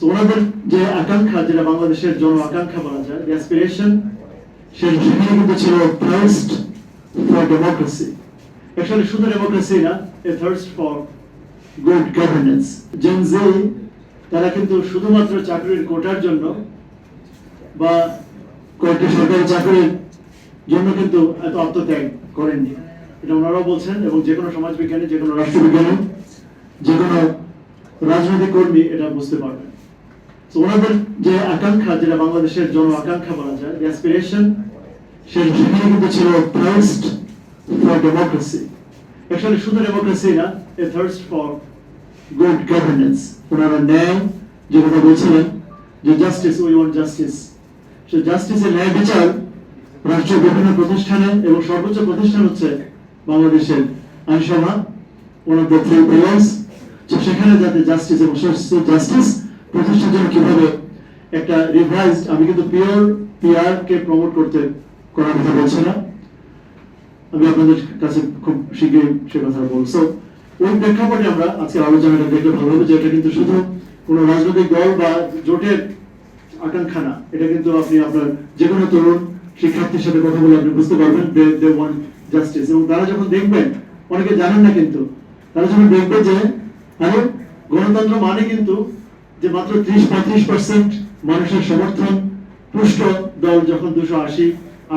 ওনাদের যে আকাঙ্ক্ষা, যেটা বাংলাদেশের জন আকাঙ্ক্ষা বলা যায়, অ্যাসপিরেশন, সেখানে কিন্তু ছিল থার্স্ট ফর ডেমোক্রেসি। অ্যাকচুয়ালি শুধু ডেমোক্রেসি না, a thirst for good governance. Gen Z তারা কিন্তু শুধুমাত্র চাকরির কোটার জন্য বা কয়েকটি সরকারি চাকরির জন্য কিন্তু এত আত্মত্যাগ করেননি, এটা ওনারাও বলছেন। এবং যে কোনো সমাজবিজ্ঞানী, যে কোনো রাষ্ট্রবিজ্ঞানী, যে কোনো রাজনৈতিক কর্মী এটা বুঝতে পারবেন। ওনাদের যে আকাঙ্ক্ষা, যেটা বাংলাদেশের জন আকাঙ্ক্ষা বলা যায়, অ্যাসপিরেশন, সেখানে কিন্তু ছিল থার্স্ট ফর ডেমোক্রেসি। অ্যাকচুয়ালি শুধু ডেমোক্রেসি না, a thirst for good governance. ওনারা ন্যায় যে কথা বলছিলেন, যে জাস্টিস, উই ওয়ান্ট জাস্টিস। সে জাস্টিসের ন্যায় বিচার রাষ্ট্রের বিভিন্ন প্রতিষ্ঠানে, এবং সর্বোচ্চ প্রতিষ্ঠান হচ্ছে বাংলাদেশের আইনসভা, one of the three pillars. সেখানে যাতে জাস্টিস এবং জাস্টিস প্রতিষ্ঠার জন্য কিভাবে একটা রিভাইজড, আমি কিন্তু পিআর কে প্রমোট করার কথা বলছি না, আমি আপনাদের কাছে খুব শীঘ্রই সে কথা বলবো। ওই প্রেক্ষাপটে আমরা আজকের আলোচনাটা দেখলে ভালো হবে যে এটা কিন্তু শুধু কোনো রাজনৈতিক দল বা জোটের আকাঙ্ক্ষা না, এটা কিন্তু আপনি আপনার যে কোনো তরুণ শিক্ষার্থীর সাথে কথা বলে আপনি বুঝতে পারবেন দে ওয়ান্ট জাস্টিস। এবং তারা যখন দেখবেন, অনেকে জানেন না কিন্তু, তারা যখন দেখবে যে আরে গণতন্ত্র মানে কিন্তু যে মাত্র 30-35% মানুষের সমর্থন পুষ্ট দল যখন 280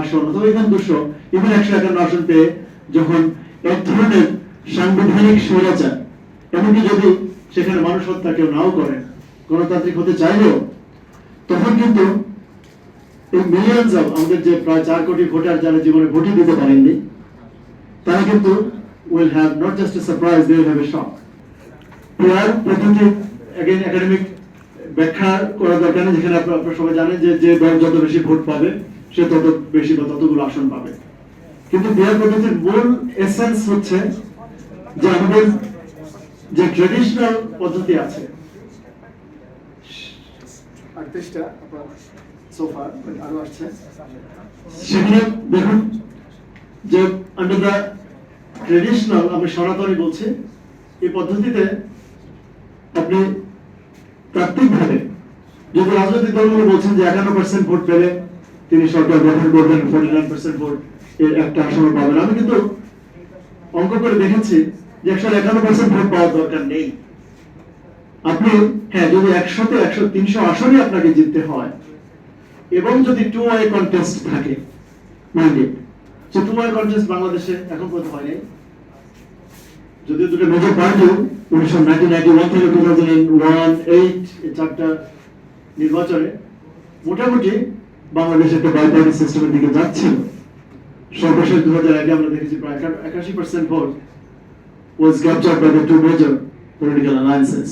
আসন অথবা ইভেন 151 আসন পেয়ে যখন এক ধরনের সাংবিধানিক স্বৈরাচার, এমনকি যদি সেখানে মানুষ হত্যা কেউ নাও করেন, গণতান্ত্রিক হতে চাইলেও, তখন কিন্তু এই মিলিয়নস অফ আমাদের যে প্রায় 4 কোটি ভোটার যারা জীবনে ভোটই দিতে পারেননি, তারা কিন্তু will have not just a surprise, they will have a shock. PR পদ্ধতি again একাডেমিক ব্যাখ্যা করা দরকার নেই, যেখানে আপনারা সবাই জানেন যে দল যত বেশি ভোট পাবে সে তত বেশি বা ততগুলো আসন পাবে। কিন্তু পিআর পদ্ধতির মূল এসেন্স হচ্ছে যে আমাদের যে ট্রেডিশনাল পদ্ধতি আছে, 38টা সোফা আরো আসছে, সেখানে দেখুন যে আন্ডার দ্য ট্রেডিশনাল, আমি সনাতনী বলছি, এই পদ্ধতিতে আপনি তাত্ত্বিকভাবে, যদি রাজনৈতিক দলগুলো বলছেন যে 51% ভোট পেলে তিনি সরকার গঠন করবেন, 49% ভোট এর একটা আসন পাবেন, আমি কিন্তু অঙ্ক করে দেখেছি যে 151% ভোট পাওয়ার দরকার নেই। আপনি হ্যাঁ, যদি 100-তে 300 আসনে আপনাকে জিততে হয়, এবং যদি টু ওয়ে কন্টেস্ট থাকে, মাইন্ডেড, যে টু ওয়ে কন্টেস্ট বাংলাদেশে এখন পর্যন্ত হয়নি, যদিও দুটো মেজর পার্টি 1991 থেকে 2001-8 এই 4টা নির্বাচনে মোটামুটি বাংলাদেশ একটা বাইপার্টি সিস্টেমের দিকে যাচ্ছিল। সর্বশেষ 2001-এ আমরা দেখেছি প্রায় 81% vote was captured by the two major political alliances.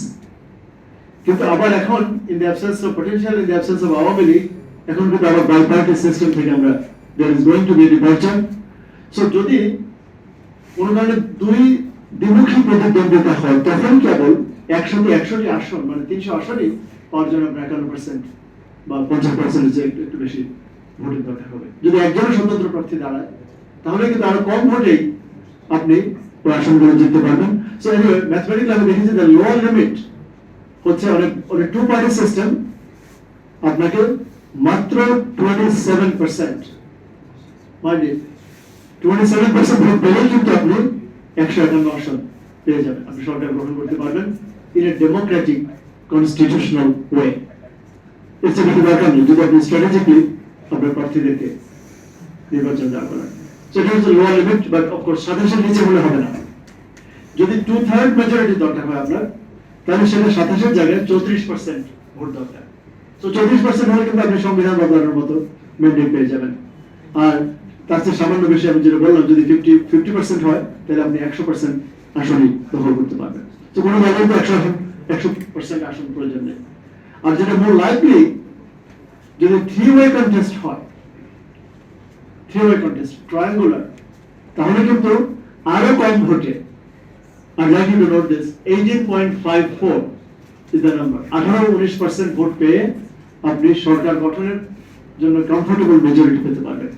কিন্তু আবার এখন in the absence of potential, in the absence of Awami League, এখন কিন্তু আবার বাইপার্টি সিস্টেম থেকে আমরা there is going to be a departure. So যদি কোনো কারণে দুই দ্বিমুখী প্রতিদ্বন্দ্বিতা হয়, তখন কেবল 100-100টি আসন, মানে 300 আসনই পাওয়ার জন্য 51% বা 50% একটু বেশি ভোটের দরকার হবে। যদি একজনের স্বতন্ত্র প্রার্থী দাঁড়ায়, তাহলে কিন্তু আরো কম ভোটেই আপনি ওই আসনগুলো জিততে পারবেন। সো এনিওয়ে, ম্যাথমেটিক্যালি আমি দেখেছি যে লোয়ার লিমিট হচ্ছে অনেক টু পার্টি সিস্টেম, আপনাকে মাত্র 27%, মানে 27% ভোট পেলেই কিন্তু আপনি 151 আসন পেয়ে যাবেন, আপনি সরকার গঠন করতে পারবেন in a democratic constitutional way. এর চেয়ে বেশি দরকার নেই যদি আপনি স্ট্র্যাটেজিক্যালি আপনার প্রার্থীদেরকে নির্বাচন দেওয়া করেন। সেটা হচ্ছে লোয়ার লিমিট, বাট অফকোর্স 27-এর নিচে হলে হবে না। যদি 2/3 মেজরিটি দরকার হয় আপনার, তাহলে সেটা 27-এর জায়গায় 34% ভোট দরকার। তো 34% হলে কিন্তু আপনি সংবিধান বদলানোর মতো ম্যান্ডেট পেয়ে যাবেন। আর তার চেয়ে সামান্য বেশি, আমি যেটা বললাম, যদি 50% হয়, তাহলে আপনি 100% আসনই দখল করতে পারবেন। তো কোনো দলের তো 100% আসন প্রয়োজন নেই। আর যেটা মোর লাইকলি, যদি থ্রি ওয়ে কন্টেস্ট হয়, থ্রি ওয়ে কন্টেস্ট ট্রায়াঙ্গুলার, তাহলে কিন্তু আরো কম ভোটে, I'd like you to note this, 18.54 is the number, 18-19% vote পেয়ে আপনি সরকার গঠনের জন্য কমফোর্টেবল মেজরিটি পেতে পারবেন।